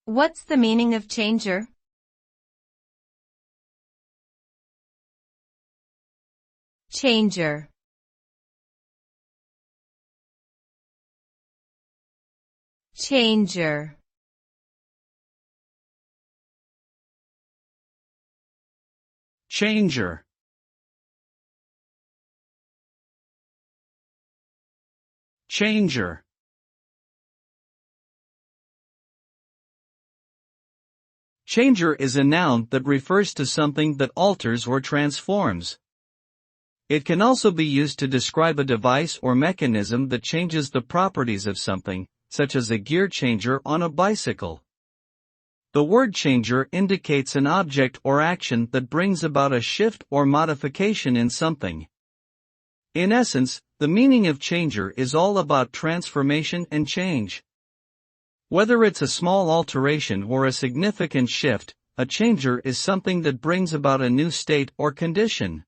What's the meaning of changer? Changer. Changer. Changer. Changer. Changer is a noun that refers to something that alters or transforms. It can also be used to describe a device or mechanism that changes the properties of something, such as a gear changer on a bicycle. The word changer indicates an object or action that brings about a shift or modification in something. In essence, the meaning of changer is all about transformation and change. Whether it's a small alteration or a significant shift, a changer is something that brings about a new state or condition.